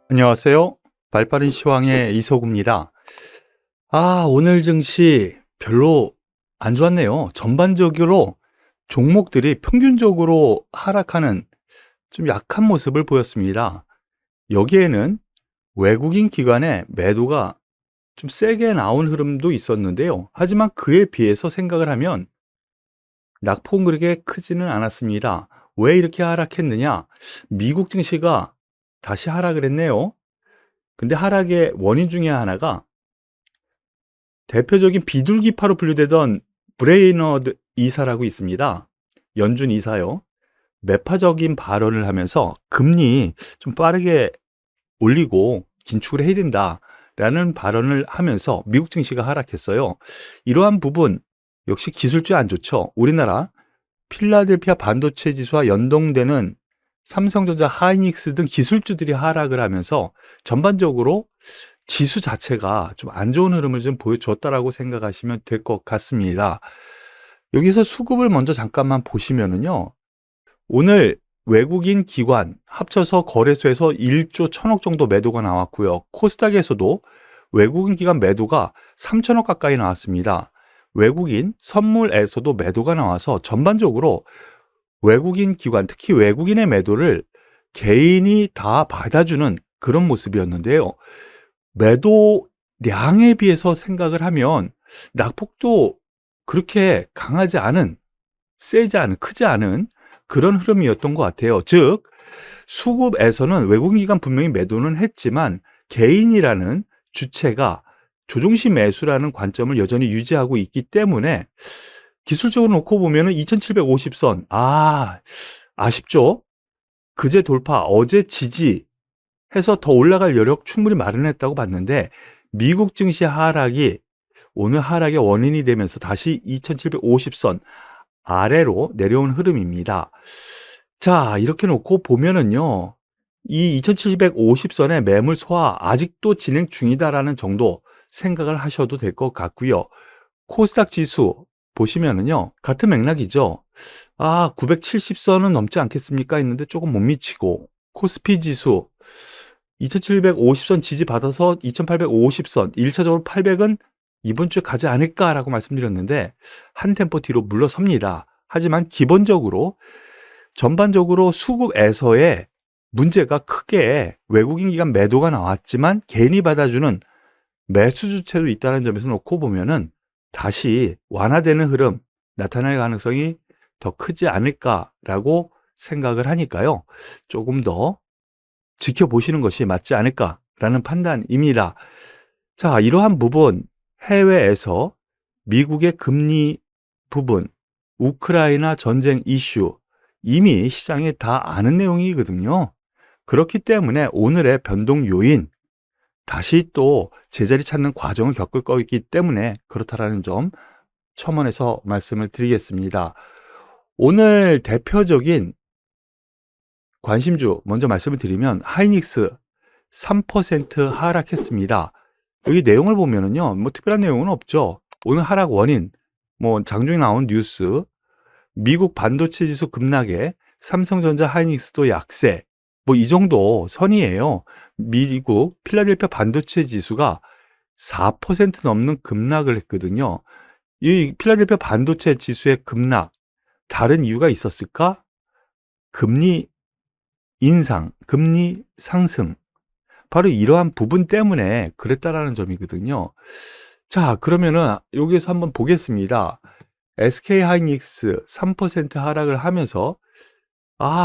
안녕하세요. 발빠른 시황의 이석우입니다. 오늘 증시 별로 안 좋았네요. 전반적으로 종목들이 평균적으로 하락하는 좀 약한 모습을 보였습니다. 여기에는 외국인 기관의 매도가 좀 세게 나온 흐름도 있었는데요. 하지만 그에 비해서 생각을 하면 낙폭은 그렇게 크지는 않았습니다. 왜 이렇게 하락했느냐? 미국 증시가 다시 하락을 했네요. 근데 하락의 원인 중에 하나가 대표적인 비둘기파로 분류되던 브레이너드 이사라고 있습니다. 연준 이사요. 매파적인 발언을 하면서 금리 좀 빠르게 올리고 긴축을 해야 된다라는 발언을 하면서 미국 증시가 하락했어요. 이러한 부분 역시 기술주 안 좋죠. 우리나라 필라델피아 반도체 지수와 연동되는 삼성전자, 하이닉스 등 기술주들이 하락을 하면서 전반적으로 지수 자체가 좀 안 좋은 흐름을 좀 보여줬다라고 생각하시면 될 것 같습니다. 여기서 수급을 먼저 잠깐만 보시면은요. 오늘 외국인 기관 합쳐서 거래소에서 1조 1000억 정도 매도가 나왔고요. 코스닥에서도 외국인 기관 매도가 3000억 가까이 나왔습니다. 외국인 선물에서도 매도가 나와서 전반적으로 외국인 기관, 특히 외국인의 매도를 개인이 다 받아주는 그런 모습이었는데요. 매도량에 비해서 생각을 하면 낙폭도 그렇게 강하지 않은, 세지 않은, 크지 않은 그런 흐름이었던 것 같아요. 즉, 수급에서는 외국인 기관 분명히 매도는 했지만 개인이라는 주체가 조종시 매수라는 관점을 여전히 유지하고 있기 때문에 기술적으로 놓고 보면은 2750선, 아쉽죠? 그제 돌파, 어제 지지 해서 더 올라갈 여력 충분히 마련했다고 봤는데 미국 증시 하락이 오늘 하락의 원인이 되면서 다시 2750선 아래로 내려온 흐름입니다. 자, 이렇게 놓고 보면은요. 이 2750선의 매물 소화 아직도 진행 중이다라는 정도 생각을 하셔도 될 것 같고요. 코스닥 지수 보시면은요. 같은 맥락이죠. 970선은 넘지 않겠습니까? 했는데 조금 못 미치고 코스피 지수 2750선 지지받아서 2850선 1차적으로 800은 이번 주에 가지 않을까라고 말씀드렸는데 한 템포 뒤로 물러섭니다. 하지만 기본적으로 전반적으로 수급에서의 문제가 크게 외국인 기관 매도가 나왔지만 개인이 받아주는 매수 주체도 있다는 점에서 놓고 보면은 다시 완화되는 흐름 나타날 가능성이 더 크지 않을까라고 생각을 하니까요. 조금 더 지켜보시는 것이 맞지 않을까라는 판단입니다. 자, 이러한 부분 해외에서 미국의 금리 부분, 우크라이나 전쟁 이슈 이미 시장에 다 아는 내용이거든요. 그렇기 때문에 오늘의 변동 요인 다시 또 제자리 찾는 과정을 겪을 거기 때문에 그렇다라는 점 첨언해서 말씀을 드리겠습니다. 오늘 대표적인 관심주 먼저 말씀을 드리면 하이닉스 3% 하락했습니다. 여기 내용을 보면은요, 뭐 특별한 내용은 없죠. 오늘 하락 원인, 뭐 장중에 나온 뉴스, 미국 반도체 지수 급락에 삼성전자 하이닉스도 약세, 뭐 이 정도 선이에요. 미국 필라델피아 반도체 지수가 4% 넘는 급락을 했거든요. 이 필라델피아 반도체 지수의 급락, 다른 이유가 있었을까? 금리 인상, 금리 상승, 바로 이러한 부분 때문에 그랬다라는 점이거든요. 자, 그러면은 여기에서 한번 보겠습니다. SK 하이닉스 3% 하락을 하면서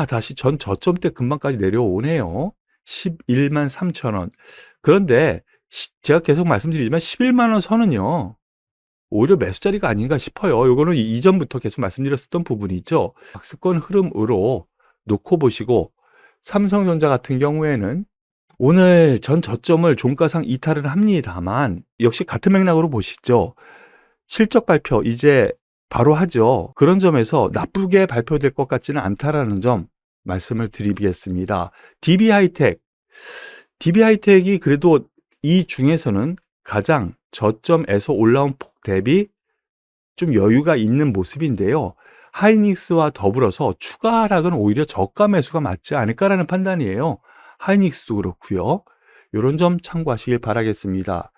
다시 전 저점대 근방까지 내려오네요. 11만 3천 원. 그런데 제가 계속 말씀드리지만 11만 원 선은요. 오히려 매수 자리가 아닌가 싶어요. 요거는 이전부터 계속 말씀드렸었던 부분이죠. 박스권 흐름으로 놓고 보시고 삼성전자 같은 경우에는 오늘 전 저점을 종가상 이탈을 합니다만 역시 같은 맥락으로 보시죠. 실적 발표 이제 바로 하죠. 그런 점에서 나쁘게 발표될 것 같지는 않다라는 점 말씀을 드리겠습니다. DB하이텍이 그래도 이 중에서는 가장 저점에서 올라온 폭 대비 좀 여유가 있는 모습인데요. 하이닉스와 더불어서 추가 하락은 오히려 저가 매수가 맞지 않을까라는 판단이에요. 하이닉스도 그렇고요. 이런 점 참고하시길 바라겠습니다.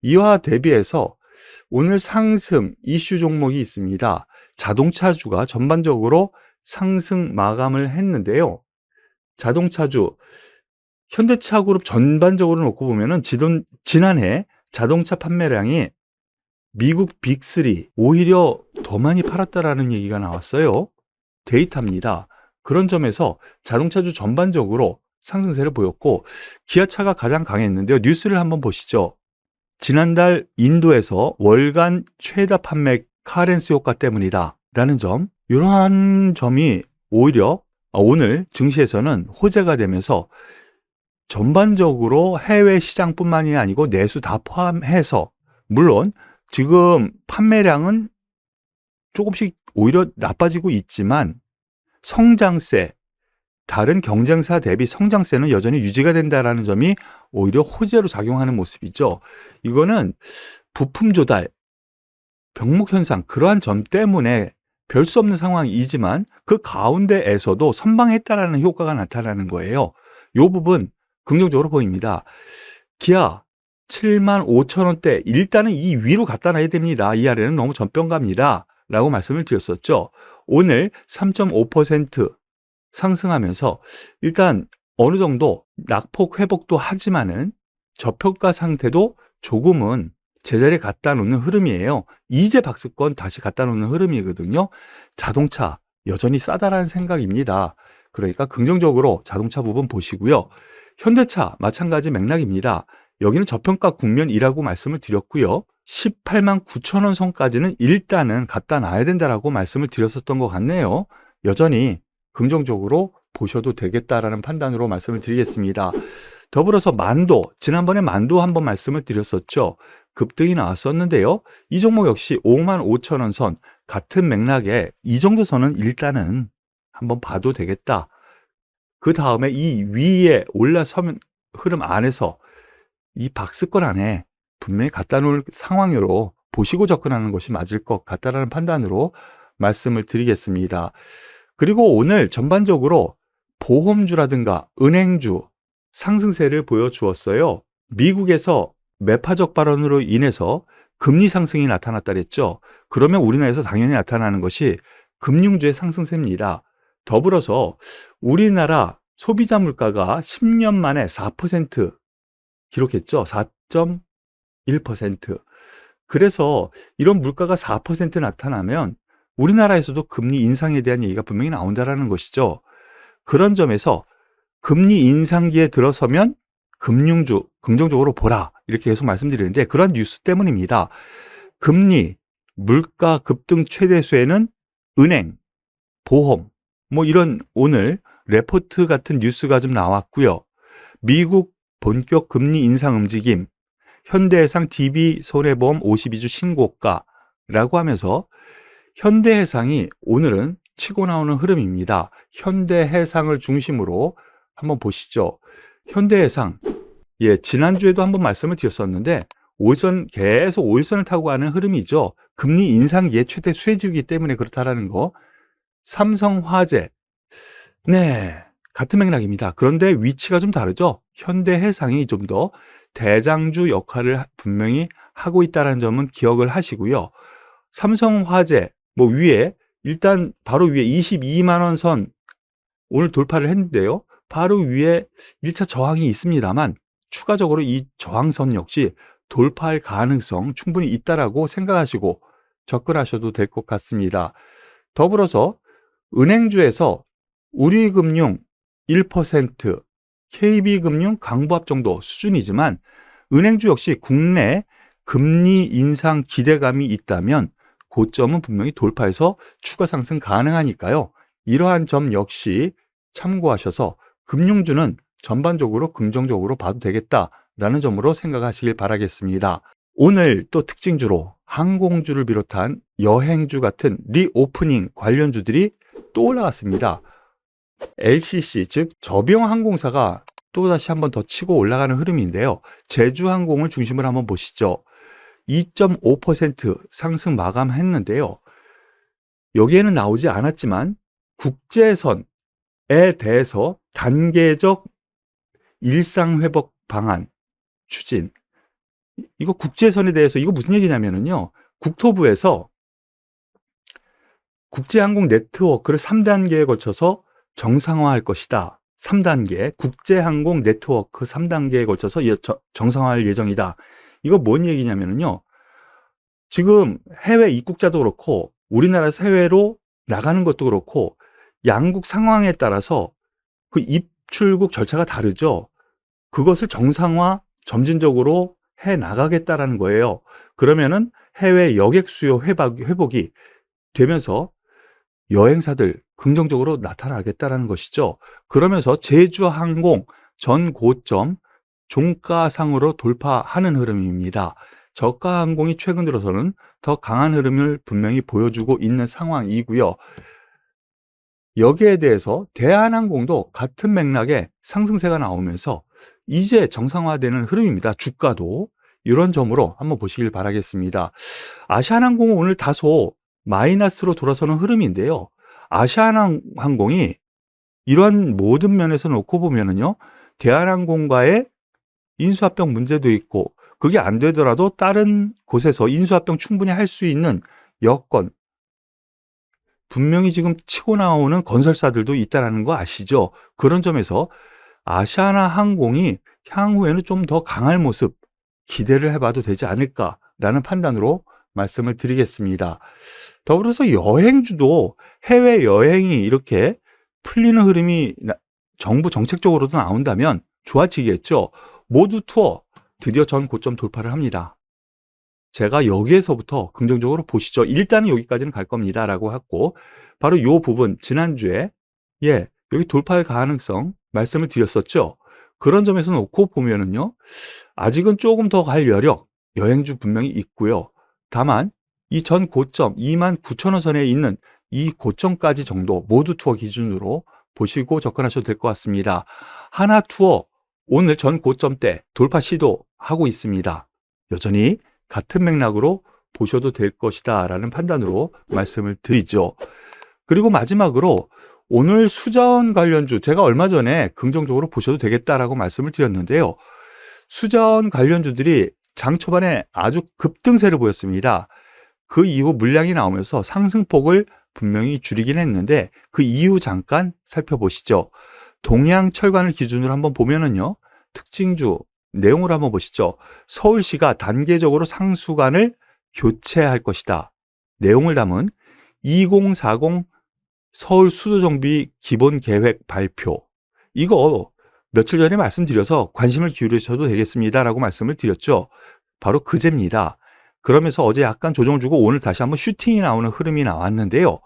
이와 대비해서 오늘 상승 이슈 종목이 있습니다. 자동차주가 전반적으로 상승 마감을 했는데요. 자동차주 현대차 그룹 전반적으로 놓고 보면은 지난해 자동차 판매량이 미국 빅3 오히려 더 많이 팔았다라는 얘기가 나왔어요. 데이터입니다. 그런 점에서 자동차주 전반적으로 상승세를 보였고 기아차가 가장 강했는데요. 뉴스를 한번 보시죠. 지난달 인도에서 월간 최다 판매 카렌스 효과 때문이다 라는 점, 이러한 점이 오히려 오늘 증시에서는 호재가 되면서 전반적으로 해외 시장뿐만이 아니고 내수 다 포함해서, 물론 지금 판매량은 조금씩 오히려 나빠지고 있지만 성장세, 다른 경쟁사 대비 성장세는 여전히 유지가 된다라는 점이 오히려 호재로 작용하는 모습이죠. 이거는 부품 조달, 병목 현상, 그러한 점 때문에 별 수 없는 상황이지만 그 가운데에서도 선방했다라는 효과가 나타나는 거예요. 이 부분 긍정적으로 보입니다. 기아 75,000원대 일단은 이 위로 갖다 놔야 됩니다. 이 아래는 너무 전평가입니다 라고 말씀을 드렸었죠. 오늘 3.5% 상승하면서 일단 어느 정도 낙폭 회복도 하지만은 저평가 상태도 조금은 제자리에 갖다 놓는 흐름이에요. 이제 박스권 다시 갖다 놓는 흐름이거든요. 자동차 여전히 싸다라는 생각입니다. 그러니까 긍정적으로 자동차 부분 보시고요. 현대차 마찬가지 맥락입니다. 여기는 저평가 국면이라고 말씀을 드렸고요. 189,000원 선까지는 일단은 갖다 놔야 된다라고 말씀을 드렸었던 것 같네요. 여전히 긍정적으로 보셔도 되겠다라는 판단으로 말씀을 드리겠습니다. 더불어서 만도, 지난번에 만도 한번 말씀을 드렸었죠. 급등이 나왔었는데요. 이 종목 역시 55,000원 선 같은 맥락에 이 정도 선은 일단은 한번 봐도 되겠다. 그 다음에 이 위에 올라서면 흐름 안에서 이 박스권 안에 분명히 갖다 놓을 상황으로 보시고 접근하는 것이 맞을 것 같다라는 판단으로 말씀을 드리겠습니다. 그리고 오늘 전반적으로 보험주라든가 은행주 상승세를 보여주었어요. 미국에서 매파적 발언으로 인해서 금리 상승이 나타났다 그랬죠. 그러면 우리나라에서 당연히 나타나는 것이 금융주의 상승세입니다. 더불어서 우리나라 소비자 물가가 10년 만에 4% 기록했죠. 4.1%. 그래서 이런 물가가 4% 나타나면 우리나라에서도 금리 인상에 대한 얘기가 분명히 나온다는 것이죠. 그런 점에서 금리 인상기에 들어서면 금융주 긍정적으로 보라 이렇게 계속 말씀드리는데 그런 뉴스 때문입니다. 금리, 물가 급등 최대수에는 은행, 보험 뭐 이런 오늘 레포트 같은 뉴스가 좀 나왔고요. 미국 본격 금리 인상 움직임, 현대해상 DB 손해보험 52주 신고가라고 하면서 현대해상이 오늘은 치고 나오는 흐름입니다. 현대해상을 중심으로 한번 보시죠. 현대해상, 지난주에도 한번 말씀을 드렸었는데 계속 5일선을 타고 가는 흐름이죠. 금리 인상기의 최대 수혜주이기 때문에 그렇다라는 거. 삼성화재, 같은 맥락입니다. 그런데 위치가 좀 다르죠. 현대해상이 좀 더 대장주 역할을 분명히 하고 있다는 점은 기억을 하시고요. 삼성화재 위에 일단 바로 위에 22만원 선 오늘 돌파를 했는데요. 바로 위에 1차 저항이 있습니다만 추가적으로 이 저항선 역시 돌파할 가능성 충분히 있다라고 생각하시고 접근하셔도 될 것 같습니다. 더불어서 은행주에서 우리금융 1%, KB금융 강보합 정도 수준이지만 은행주 역시 국내 금리 인상 기대감이 있다면 고점은 분명히 돌파해서 추가 상승 가능하니까요. 이러한 점 역시 참고하셔서 금융주는 전반적으로 긍정적으로 봐도 되겠다라는 점으로 생각하시길 바라겠습니다. 오늘 또 특징주로 항공주를 비롯한 여행주 같은 리오프닝 관련주들이 또 올라갔습니다. LCC 즉 저비용항공사가 또다시 한번 더 치고 올라가는 흐름인데요. 제주항공을 중심으로 한번 보시죠. 2.5% 상승 마감했는데요. 여기에는 나오지 않았지만 국제선에 대해서 단계적 일상회복 방안 추진. 이거 국제선에 대해서 이거 무슨 얘기냐면은요. 국토부에서 국제항공 네트워크를 3단계에 거쳐서 정상화할 것이다. 3단계 국제항공 네트워크 3단계에 걸쳐서 정상화할 예정이다. 이거 뭔 얘기냐면은요. 지금 해외 입국자도 그렇고 우리나라에서 해외로 나가는 것도 그렇고 양국 상황에 따라서 그 입출국 절차가 다르죠. 그것을 정상화 점진적으로 해 나가겠다라는 거예요. 그러면은 해외 여객 수요 회복이 되면서 여행사들 긍정적으로 나타나겠다라는 것이죠. 그러면서 제주항공 전 고점 종가상으로 돌파하는 흐름입니다. 저가항공이 최근 들어서는 더 강한 흐름을 분명히 보여주고 있는 상황이고요. 여기에 대해서 대한항공도 같은 맥락의 상승세가 나오면서 이제 정상화되는 흐름입니다. 주가도 이런 점으로 한번 보시길 바라겠습니다. 아시아나항공은 오늘 다소 마이너스로 돌아서는 흐름인데요. 아시아나항공이 이런 모든 면에서 놓고 보면은요, 대한항공과의 인수합병 문제도 있고, 그게 안 되더라도 다른 곳에서 인수합병 충분히 할 수 있는 여건, 분명히 지금 치고 나오는 건설사들도 있다는 거 아시죠? 그런 점에서 아시아나항공이 향후에는 좀 더 강할 모습 기대를 해봐도 되지 않을까라는 판단으로 말씀을 드리겠습니다. 더불어서 여행주도 해외여행이 이렇게 풀리는 흐름이 정부 정책적으로도 나온다면 좋아지겠죠. 모두 투어 드디어 전 고점 돌파를 합니다. 제가 여기에서부터 긍정적으로 보시죠. 일단은 여기까지는 갈 겁니다 라고 했고, 바로 이 부분 지난주에 여기 돌파의 가능성 말씀을 드렸었죠. 그런 점에서 놓고 보면은요, 아직은 조금 더 갈 여력 여행주 분명히 있고요. 다만 이 전 고점 29,000원 선에 있는 이 고점까지 정도 모두 투어 기준으로 보시고 접근하셔도 될 것 같습니다. 하나투어 오늘 전 고점대 돌파 시도하고 있습니다. 여전히 같은 맥락으로 보셔도 될 것이다 라는 판단으로 말씀을 드리죠. 그리고 마지막으로 오늘 수자원 관련주 제가 얼마 전에 긍정적으로 보셔도 되겠다라고 말씀을 드렸는데요. 수자원 관련주들이 장 초반에 아주 급등세를 보였습니다. 그 이후 물량이 나오면서 상승폭을 분명히 줄이긴 했는데 그 이후 잠깐 살펴보시죠. 동양철관을 기준으로 한번 보면은요. 특징주 내용을 한번 보시죠. 서울시가 단계적으로 상수관을 교체할 것이다. 내용을 담은 2040 서울 수도정비 기본계획 발표. 이거 며칠 전에 말씀드려서 관심을 기울이셔도 되겠습니다 라고 말씀을 드렸죠. 바로 그제입니다. 그러면서 어제 약간 조정을 주고 오늘 다시 한번 슈팅이 나오는 흐름이 나왔는데요.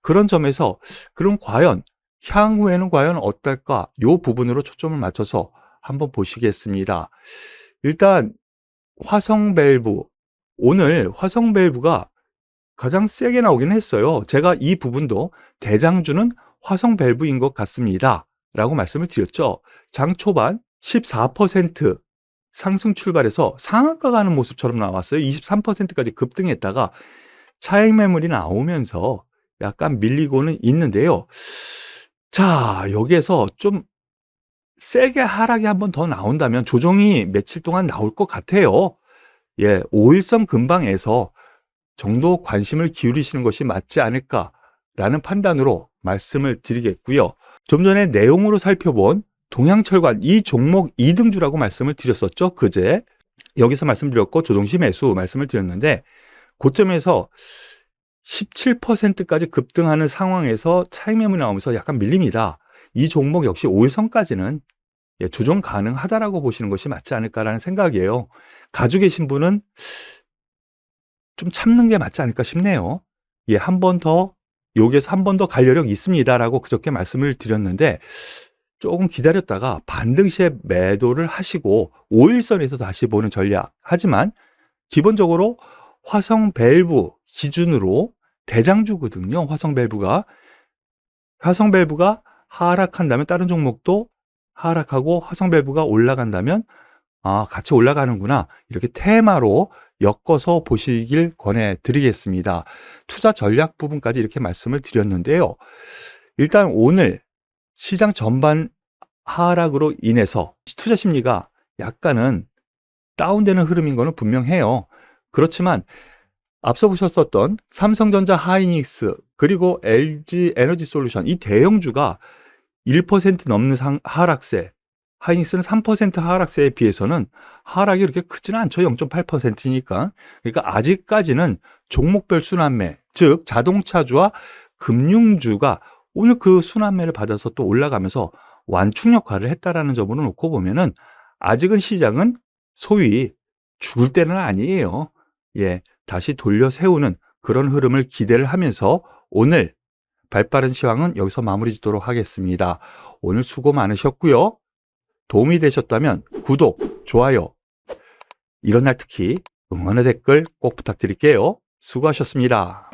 그런 점에서 그럼 과연 향후에는 과연 어떨까? 이 부분으로 초점을 맞춰서 한번 보시겠습니다. 일단 화성밸브 오늘 화성밸브가 가장 세게 나오긴 했어요. 제가 이 부분도 대장주는 화성밸브인 것 같습니다 라고 말씀을 드렸죠. 장 초반 14% 상승 출발해서 상한가 가는 모습처럼 나왔어요. 23%까지 급등했다가 차익 매물이 나오면서 약간 밀리고는 있는데요. 자, 여기에서 좀 세게 하락이 한번 더 나온다면 조정이 며칠 동안 나올 것 같아요. 5일선 근방에서 정도 관심을 기울이시는 것이 맞지 않을까라는 판단으로 말씀을 드리겠고요. 좀 전에 내용으로 살펴본 동양철관 이 종목 2등주라고 말씀을 드렸었죠. 그제 여기서 말씀드렸고 조정시 매수 말씀을 드렸는데 고점에서 17%까지 급등하는 상황에서 차익 매물이 나오면서 약간 밀립니다. 이 종목 역시 5일선까지는 조정 가능하다라고 보시는 것이 맞지 않을까라는 생각이에요. 가지고 계신 분은 좀 참는 게 맞지 않을까 싶네요. 한 번 더 여기에서 한 번 더 갈 여력이 있습니다라고 그저께 말씀을 드렸는데 조금 기다렸다가 반등 시에 매도를 하시고 5일선에서 다시 보는 전략. 하지만 기본적으로 화성밸브 기준으로 대장주거든요. 화성밸브가 하락한다면 다른 종목도 하락하고 화성밸브가 올라간다면 같이 올라가는구나. 이렇게 테마로 엮어서 보시길 권해드리겠습니다. 투자 전략 부분까지 이렇게 말씀을 드렸는데요. 일단 오늘 시장 전반 하락으로 인해서 투자 심리가 약간은 다운되는 흐름인 거는 분명해요. 그렇지만 앞서 보셨었던 삼성전자, 하이닉스, 그리고 LG 에너지 솔루션, 이 대형주가 1% 넘는 하락세, 하이닉스는 3% 하락세에 비해서는 하락이 그렇게 크지는 않죠. 0.8%니까. 그러니까 아직까지는 종목별 순환매, 즉 자동차주와 금융주가 오늘 그 순환매를 받아서 또 올라가면서 완충 역할을 했다라는 점으로 놓고 보면은 아직은 시장은 소위 죽을 때는 아니에요. 예, 다시 돌려 세우는 그런 흐름을 기대를 하면서 오늘 발빠른 시황은 여기서 마무리 짓도록 하겠습니다. 오늘 수고 많으셨고요. 도움이 되셨다면 구독, 좋아요, 이런 날 특히 응원의 댓글 꼭 부탁드릴게요. 수고하셨습니다.